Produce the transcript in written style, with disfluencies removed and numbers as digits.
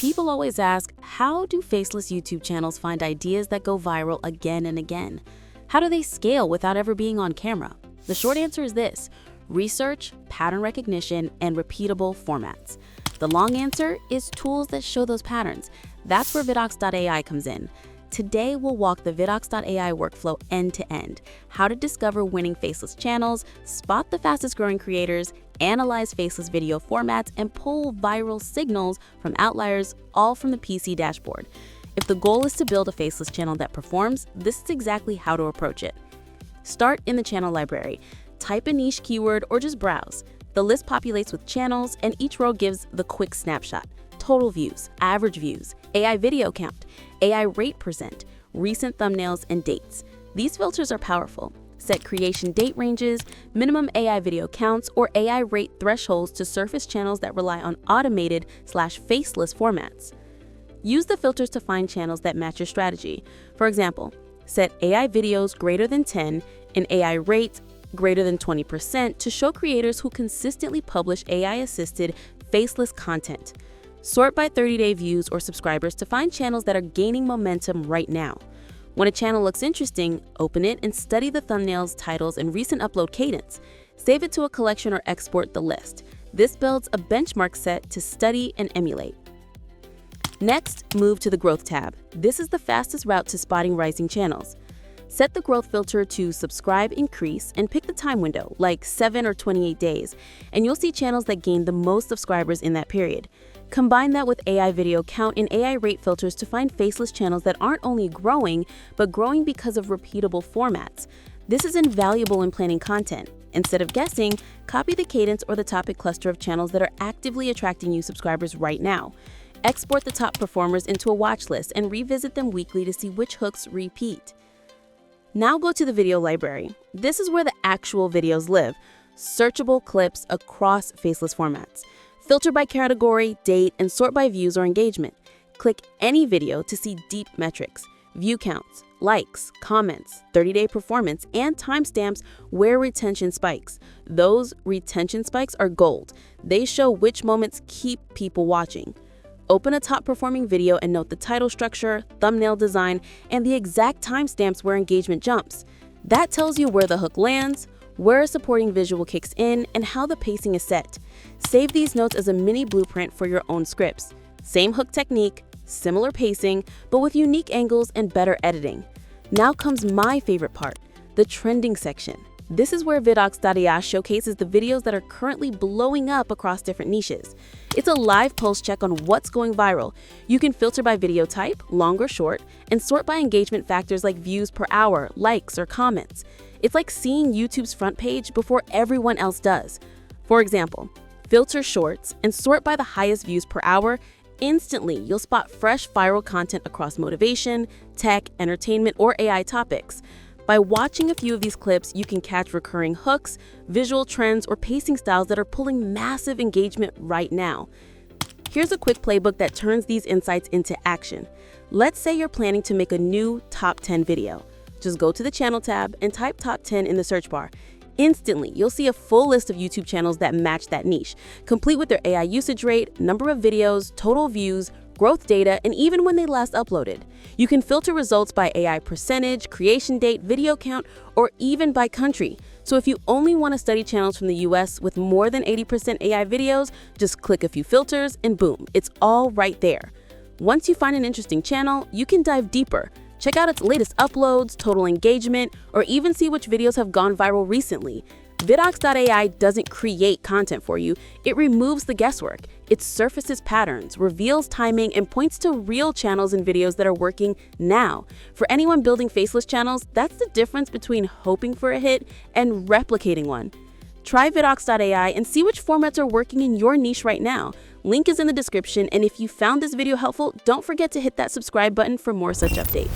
People always ask, how do faceless YouTube channels find ideas that go viral again and again? How do they scale without ever being on camera? The short answer is this: research, pattern recognition, and repeatable formats. The long answer is tools that show those patterns. That's where vidx.ai comes in. Today, we'll walk the vidx.ai workflow end to end: how to discover winning faceless channels, spot the fastest growing creators, analyze faceless video formats, and pull viral signals from outliers, all from the PC dashboard. If the goal is to build a faceless channel that performs, this is exactly how to approach it. Start in the channel library. Type a niche keyword or just browse. The list populates with channels, and each row gives the quick snapshot: total views, average views, AI video count, AI rate %, recent thumbnails, and dates. These filters are powerful. Set creation date ranges, minimum AI video counts, or AI rate thresholds to surface channels that rely on automated/faceless formats. Use the filters to find channels that match your strategy. For example, set AI videos greater than 10 and AI rates greater than 20% to show creators who consistently publish AI-assisted, faceless content. Sort by 30-day views or subscribers to find channels that are gaining momentum right now. When a channel looks interesting, open it and study the thumbnails, titles, and recent upload cadence. Save it to a collection or export the list. This builds a benchmark set to study and emulate. Next, move to the Growth tab. This is the fastest route to spotting rising channels. Set the growth filter to subscribe increase and pick the time window, like 7 or 28 days, and you'll see channels that gain the most subscribers in that period. Combine that with AI video count and AI rate filters to find faceless channels that aren't only growing, but growing because of repeatable formats. This is invaluable in planning content. Instead of guessing, copy the cadence or the topic cluster of channels that are actively attracting new subscribers right now. Export the top performers into a watch list and revisit them weekly to see which hooks repeat. Now go to the video library. This is where the actual videos live: searchable clips across faceless formats. Filter by category, date, and sort by views or engagement. Click any video to see deep metrics: view counts, likes, comments, 30-day performance, and timestamps where retention spikes. Those retention spikes are gold. They show which moments keep people watching. Open a top-performing video and note the title structure, thumbnail design, and the exact timestamps where engagement jumps. That tells you where the hook lands, where a supporting visual kicks in, and how the pacing is set. Save these notes as a mini blueprint for your own scripts. Same hook technique, similar pacing, but with unique angles and better editing. Now comes my favorite part: the trending section. This is where vidx.ai showcases the videos that are currently blowing up across different niches. It's a live pulse check on what's going viral. You can filter by video type, long or short, and sort by engagement factors like views per hour, likes, or comments. It's like seeing YouTube's front page before everyone else does. For example, filter shorts and sort by the highest views per hour. Instantly, you'll spot fresh viral content across motivation, tech, entertainment, or AI topics. By watching a few of these clips, you can catch recurring hooks, visual trends, or pacing styles that are pulling massive engagement right now. Here's a quick playbook that turns these insights into action. Let's say you're planning to make a new top 10 video. Just go to the channel tab and type top 10 in the search bar. Instantly, you'll see a full list of YouTube channels that match that niche, complete with their AI usage rate, number of videos, total views, growth data, and even when they last uploaded. You can filter results by AI percentage, creation date, video count, or even by country. So if you only want to study channels from the US with more than 80% AI videos, just click a few filters and boom, it's all right there. Once you find an interesting channel, you can dive deeper. Check out its latest uploads, total engagement, or even see which videos have gone viral recently. vidx.ai doesn't create content for you, it removes the guesswork. It surfaces patterns, reveals timing, and points to real channels and videos that are working now. For anyone building faceless channels, that's the difference between hoping for a hit and replicating one. Try vidx.ai and see which formats are working in your niche right now. Link is in the description, and if you found this video helpful, don't forget to hit that subscribe button for more such updates.